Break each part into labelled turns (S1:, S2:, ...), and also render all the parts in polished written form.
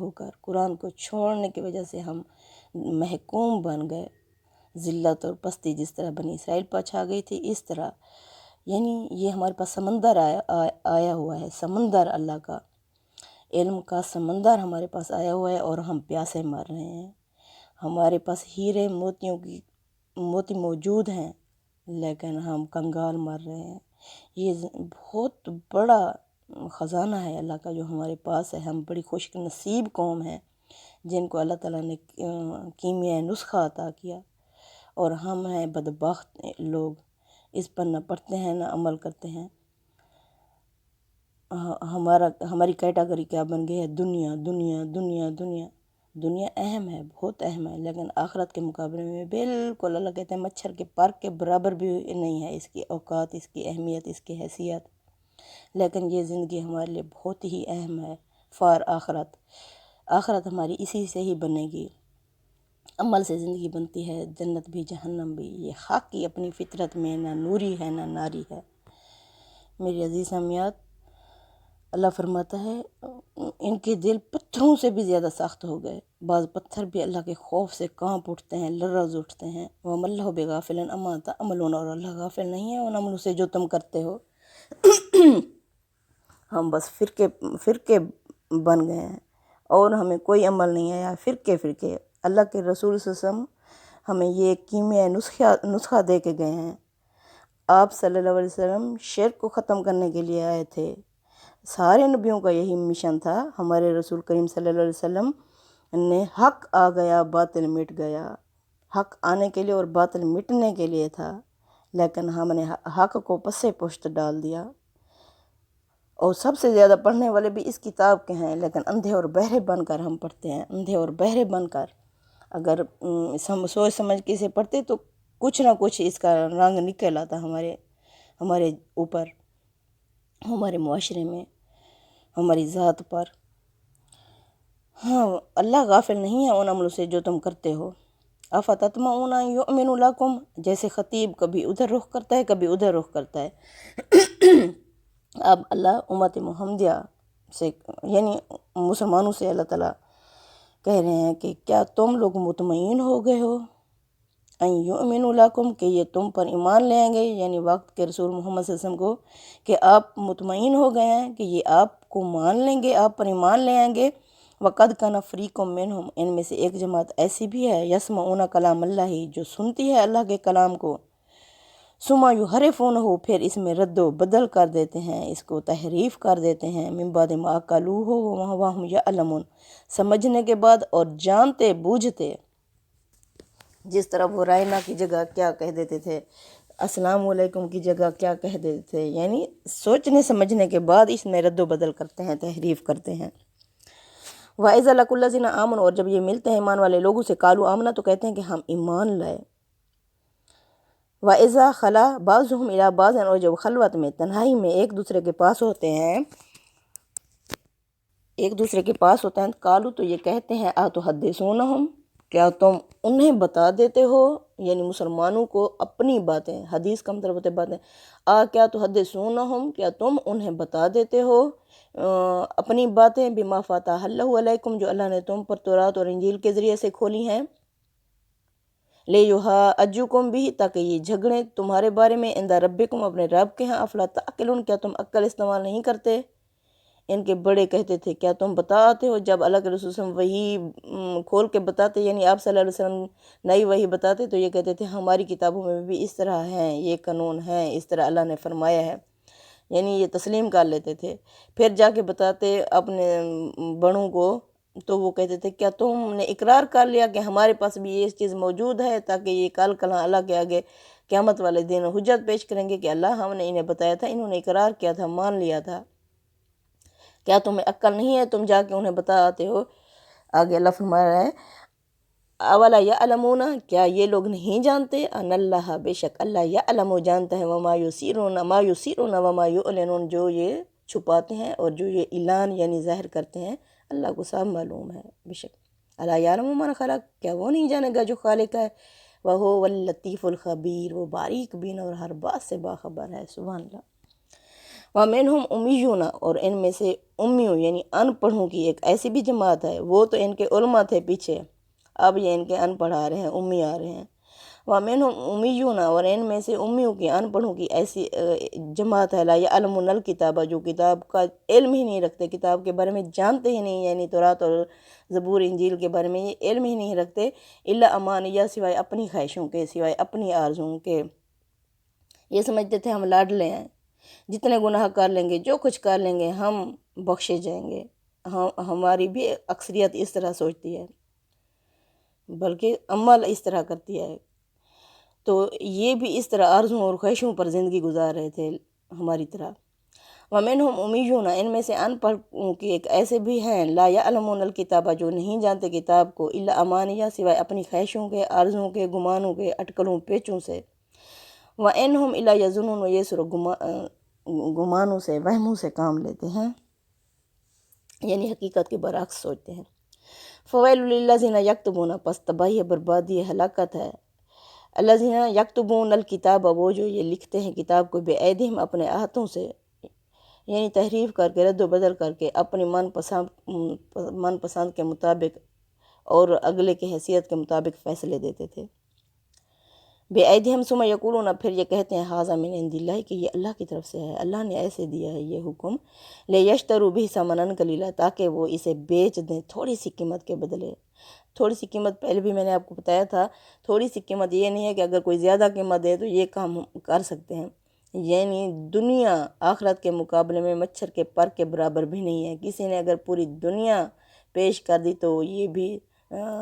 S1: ہو کر، قرآن کو چھوڑنے کی وجہ سے ہم محکوم بن گئے، ذلت اور پستی جس طرح بنی اسرائیل پر چھا گئی تھی، اس طرح یعنی یہ ہمارے پاس سمندر آیا ہوا ہے، سمندر اللہ کا علم کا سمندر ہمارے پاس آیا ہوا ہے، اور ہم پیاسے مر رہے ہیں۔ ہمارے پاس ہیرے موتی موجود ہیں، لیکن ہم کنگال مر رہے ہیں۔ یہ بہت بڑا خزانہ ہے اللہ کا جو ہمارے پاس ہے۔ ہم بڑی خوش نصیب قوم ہیں جن کو اللہ تعالیٰ نے کیمیائی نسخہ عطا کیا، اور ہم ہیں بدبخت لوگ، اس پر نہ پڑھتے ہیں نہ عمل کرتے ہیں۔ ہماری کیٹاگری کیا بن گئی ہے؟ دنیا دنیا دنیا دنیا۔ دنیا اہم ہے، بہت اہم ہے، لیکن آخرت کے مقابلے میں بالکل اللہ کہتے ہیں مچھر کے پر کے برابر بھی نہیں ہے اس کی اوقات، اس کی اہمیت، اس کی حیثیت۔ لیکن یہ زندگی ہمارے لیے بہت ہی اہم ہے فار آخرت۔ آخرت ہماری اسی سے ہی بنے گی، عمل سے زندگی بنتی ہے، جنت بھی جہنم بھی۔ یہ حق کی اپنی فطرت میں نہ نوری ہے نہ ناری ہے۔ میری عزیز سامعات، اللہ فرماتا ہے ان کے دل پتھروں سے بھی زیادہ سخت ہو گئے۔ بعض پتھر بھی اللہ کے خوف سے کانپ اٹھتے ہیں، لرز اٹھتے ہیں۔ وَمَا اللَّهُ بِغَافِلٍ عَمَّا تَعْمَلُونَ، اور اللہ غافل نہیں ہے ان عملوں سے جو تم کرتے ہو۔ ہم بس فرقے بن گئے ہیں، اور ہمیں کوئی عمل نہیں آیا، فرقے۔ اللہ کے رسول صلی اللہ علیہ وسلم ہمیں یہ کیمیائی نسخہ دے کے گئے ہیں۔ آپ صلی اللہ علیہ وسلم شرک کو ختم کرنے کے لیے آئے تھے۔ سارے نبیوں کا یہی مشن تھا۔ ہمارے رسول کریم صلی اللہ علیہ وسلم نے حق آ گیا باطل مٹ گیا، حق آنے کے لیے اور باطل مٹنے کے لیے تھا، لیکن ہم نے حق کو پسے پشت ڈال دیا۔ اور سب سے زیادہ پڑھنے والے بھی اس کتاب کے ہیں، لیکن اندھے اور بہرے بن کر ہم پڑھتے ہیں، اندھے اور بہرے بن کر۔ اگر سوچ سمجھ کے اسے پڑھتے تو کچھ نہ کچھ اس کا رنگ نکل آتا ہمارے اوپر، ہمارے معاشرے میں، ہماری ذات پر۔ ہاں، اللہ غافل نہیں ہے ان عملوں سے جو تم کرتے ہو۔ افتطمعون ان یؤمنوا لکم، جیسے خطیب کبھی ادھر رخ کرتا ہے کبھی ادھر رخ کرتا ہے۔ اب اللہ امت محمدیہ سے یعنی مسلمانوں سے اللہ تعالیٰ کہہ رہے ہیں کہ کیا تم لوگ مطمئن ہو گئے ہو ان یؤمنوا لکم، کہ یہ تم پر ایمان لے آئیں گے، یعنی وقت کے رسول محمد صلی اللہ علیہ وسلم کو، کہ آپ مطمئن ہو گئے ہیں کہ یہ آپ کو مان لیں گے، آپ پر ایمان لے آئیں گے۔ وَقَدْ كَانَ فَرِيقٌ مِّنْهُمْ، ان میں سے ایک جماعت ایسی بھی ہے، يَسْمَعُونَ كَلَامَ اللَّهِ، جو سنتی ہے اللہ کے کلام کو، ثُمَّ يُحَرِّفُونَهُ، پھر اس میں رد و بدل کر دیتے ہیں، اس کو تحریف کر دیتے ہیں، مِن بَعْدِ مَا عَقَلُوهُ وَهُمْ يَعْلَمُونَ، سمجھنے کے بعد اور جانتے بوجھتے۔ جس طرح وہ رائنا کی جگہ کیا کہہ دیتے تھے، السلام علیکم کی جگہ کیا کہہ دیتے تھے، یعنی سوچنے سمجھنے کے بعد اس میں رد و بدل کرتے ہیں، تحریف کرتے ہیں۔ وَإِذَا لَقُوا الَّذِينَ آمَنُوا، اور جب یہ ملتے ہیں ایمان والے لوگوں سے، قالوا آمنا، تو کہتے ہیں کہ ہم ایمان لائے۔ وَإِذَا خَلَا بَعْضُهُمْ إِلَىٰ بَعْضٍ، اور جب خلوت میں، تنہائی میں ایک دوسرے کے پاس ہوتے ہیں، قالوا، تو یہ کہتے ہیں أَتُحَدِّثُونَهُمْ، کیا تم انہیں بتا دیتے ہو، یعنی مسلمانوں کو اپنی باتیں، حدیث کا مطلب ہوتا ہے باتیں، کیا تحدثونہم، کیا تم انہیں بتا دیتے ہو اپنی باتیں، بما فتح اللہ علیکم، جو اللہ نے تم پر تورات اور انجیل کے ذریعے سے کھولی ہیں، لیحاجوکم بھی، تاکہ یہ جھگڑیں تمہارے بارے میں، عند ربکم، اپنے رب کے ہاں، افلا تعقلون، کیا تم عقل استعمال نہیں کرتے۔ ان کے بڑے کہتے تھے کیا تم بتاتے ہو، جب اللہ کے رسول صلی اللہ علیہ وسلم وحی کھول کے بتاتے، یعنی آپ صلی اللہ علیہ وسلم نئی وحی بتاتے، تو یہ کہتے تھے ہماری کتابوں میں بھی اس طرح ہیں، یہ قانون ہے، اس طرح اللہ نے فرمایا ہے، یعنی یہ تسلیم کر لیتے تھے۔ پھر جا کے بتاتے اپنے بڑوں کو، تو وہ کہتے تھے کیا تم نے اقرار کر لیا کہ ہمارے پاس بھی یہ چیز موجود ہے، تاکہ یہ کل اللہ کے آگے قیامت والے دن حجت پیش کریں گے کہ اللہ ہم نے انہیں بتایا تھا، انہوں نے اقرار کیا تھا، مان لیا تھا، کیا تمہیں عقل نہیں ہے، تم جا کے انہیں بتاتے ہو۔ آگے اللہ فرما رہا ہے اولا یعلمون، کیا یہ لوگ نہیں جانتے، ان اللہ، بے شک اللہ، یعلم، جانتا ہے، وما یسرون، ما یسرون وما یعلنون، جو یہ چھپاتے ہیں اور جو یہ اعلان یعنی ظاہر کرتے ہیں، اللہ کو سب معلوم ہے، بے شک۔ الا یعلم من خلق، کیا وہ نہیں جانے گا جو خالق ہے، وہو اللطیف الخبیر، وہ باریک بین اور ہر بات سے باخبر ہے، سبحان اللہ۔ وَمِنْهُمْ امیون، اور ان میں سے امیوں یعنی ان پڑھوں کی ایک ایسی بھی جماعت ہے، وہ تو ان کے علماء تھے پیچھے، اب یہ ان کے ان پڑھ آ رہے ہیں، امی آ رہے ہیں۔ وَمِنْهُمْ امیون، اور ان میں سے امیوں کی، ان پڑھوں کی ایسی جماعت ہے، لا یعلمون الکتاب، جو کتاب کا علم ہی نہیں رکھتے، کتاب کے بارے میں جانتے ہی نہیں، یعنی تورات اور زبور انجیل کے بارے میں یہ علم ہی نہیں رکھتے، الا امانیہ، سوائے اپنی خواہشوں کے، سوائے اپنی آرزوؤں کے۔ یہ سمجھتے تھے ہم لاڈلے ہیں، جتنے گناہ کر لیں گے، جو کچھ کر لیں گے، ہم بخشے جائیں گے۔ ہماری بھی اکثریت اس طرح سوچتی ہے، بلکہ عمل اس طرح کرتی ہے۔ تو یہ بھی اس طرح آرزوؤں اور خواہشوں پر زندگی گزار رہے تھے ہماری طرح۔ وَمِنْهُمْ امیون، ان میں سے ان پڑھ کے ایک ایسے بھی ہیں، لا یعلمون الکتاب، جو نہیں جانتے کتاب کو، الا امانیہ، سوائے اپنی خواہشوں کے، آرزوؤں کے، گمانوں کے، اٹکلوں پیچوں سے۔ وَإِنْهُمْ إِلَّا يَظُنُّونَ، یہ صرف گمانوں سے، وہموں سے کام لیتے ہیں، یعنی حقیقت کے برعکس سوچتے ہیں۔ فَوَيْلٌ لِلَّذِينَ يَكْتُبُونَ، پس تباہی، بربادی، ہلاکت ہے، الذین یکتبون الکتاب، وہ جو یہ لکھتے ہیں کتاب کو، بِأَیدِہِم، اپنے ہاتھوں سے، یعنی تحریف کر کے، رد و بدل کر کے، اپنی من پسند کے مطابق اور اگلے کی حیثیت کے مطابق فیصلے دیتے تھے۔ بِأَیدِہِم، ثم یقولون، پھر یہ کہتے ہیں، ھذا من عند اللہ، کہ یہ اللہ کی طرف سے ہے، اللہ نے ایسے دیا ہے یہ حکم، لیشتروا بہ ثمنا قلیلا، تاکہ وہ اسے بیچ دیں تھوڑی سی قیمت کے بدلے۔ تھوڑی سی قیمت، پہلے بھی میں نے آپ کو بتایا تھا، تھوڑی سی قیمت یہ نہیں ہے کہ اگر کوئی زیادہ قیمت دے تو یہ کام کر سکتے ہیں، یعنی دنیا آخرت کے مقابلے میں مچھر کے پر کے برابر بھی نہیں ہے۔ کسی نے اگر پوری دنیا پیش کر دی تو یہ بھی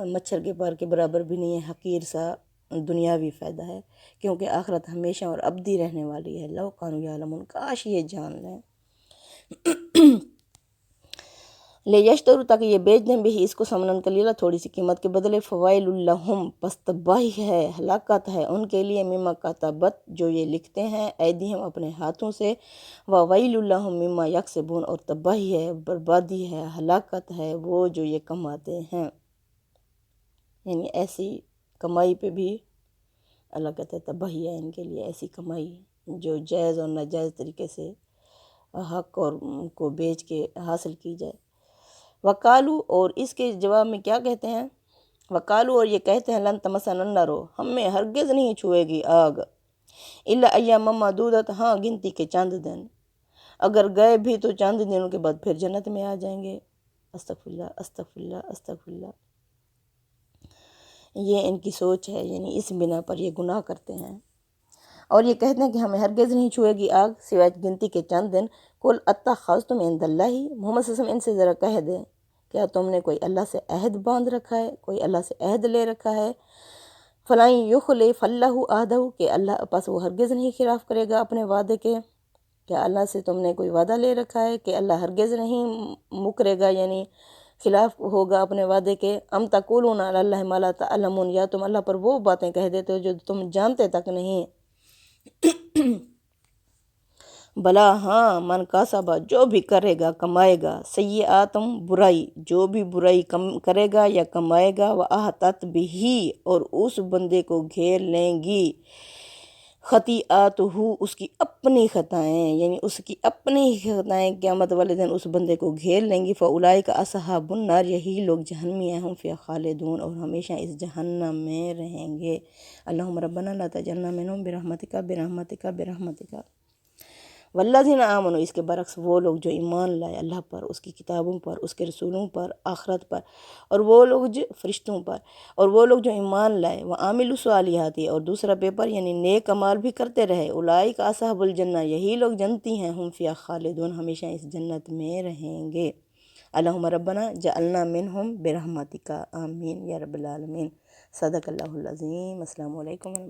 S1: مچھر کے پر کے برابر بھی نہیں ہے، حقیر سا دنیاوی فائدہ ہے، کیونکہ آخرت ہمیشہ اور ابدی رہنے والی ہے۔ لو کانوا یعلمون، کاش یہ جان لیں۔ لیشتروا، تاکہ یہ بیچ دیں بھی اس کو، ثمنا قلیلا، تھوڑی سی قیمت کے بدلے۔ فوائل لہم، پس تباہی ہے، ہلاکت ہے ان کے لیے، مما کتبت، جو یہ لکھتے ہیں، ایدیہم، اپنے ہاتھوں سے، وویل لہم مما یکسبون، اور تباہی ہے، بربادی ہے، ہلاکت ہے وہ جو یہ کماتے ہیں، یعنی ایسی کمائی پہ بھی اللہ کہتا ہے تباہی ہے ان کے لیے، ایسی کمائی جو جائز اور ناجائز طریقے سے حق اور کو بیچ کے حاصل کی جائے۔ وقالو، اور اس کے جواب میں کیا کہتے ہیں؟ وقالو، اور یہ کہتے ہیں، لن تمسنا النار، ہمیں ہرگز نہیں چھوئے گی آگ، الا ایاما معدودۃ، ہاں گنتی کے چند دن، اگر گئے بھی تو چند دنوں کے بعد پھر جنت میں آ جائیں گے۔ استغفر اللہ، استغفر اللہ، استغفر اللہ۔ یہ ان کی سوچ ہے، یعنی اس بنا پر یہ گناہ کرتے ہیں، اور یہ کہتے ہیں کہ ہمیں ہرگز نہیں چھوئے گی آگ سوائے گنتی کے چند دن۔ قل اتخذتم عند اللہ، محمد صلی اللہ علیہ وسلم ان سے ذرا کہہ دیں، کیا تم نے کوئی اللہ سے عہد باندھ رکھا ہے، کوئی اللہ سے عہد لے رکھا ہے؟ فلن یخلف اللہ عہدہ، کہ اللہ پس وہ ہرگز نہیں خلاف کرے گا اپنے وعدے کے۔ کیا اللہ سے تم نے کوئی وعدہ لے رکھا ہے کہ اللہ ہرگز نہیں مکرے گا، یعنی خلاف ہوگا اپنے وعدے کے؟ ام تقولون علی اللہ ما لا تعلمون، یا تم اللہ پر وہ باتیں کہہ دیتے ہو جو تم جانتے تک نہیں۔ بلا، ہاں، من کاسبہ، جو بھی کرے گا، کمائے گا، سیئاتم، برائی، جو بھی برائی کرے گا یا کمائے گا، وَأَحَاطَتْ بِهِ، اور اس بندے کو گھیر لیں گی، خطیئاتہ، اس کی اپنی خطائیں، یعنی اس کی اپنی خطائیں قیامت والے دن اس بندے کو گھیر لیں گی۔ فَأُولَئِکَ أَصْحَابُ النَّارِ، یہی لوگ جہنمی ہیں، ہم فیہا خالدون، اور ہمیشہ اس جہنم میں رہیں گے۔ اللہم ربنا لا تجعلنا منہم برحمتک برحمتک برحمتک۔ والذین آمنوا، اس کے برعکس وہ لوگ جو ایمان لائے اللہ پر، اس کی کتابوں پر، اس کے رسولوں پر، آخرت پر، اور وہ لوگ جو فرشتوں پر، اور وہ لوگ جو ایمان لائے، وعاملوا الصالحات، اور دوسرا پیپر یعنی نیک اعمال بھی کرتے رہے، اولئک اصحاب الجنہ، یہی لوگ جنتی ہیں، ہم فیہا خالدون، ہمیشہ اس جنت میں رہیں گے۔ اللہم ربنا جعلنا منہم برحمتک، آمین یا رب العالمین۔ صدق اللہ العظیم۔ السلام علیکم۔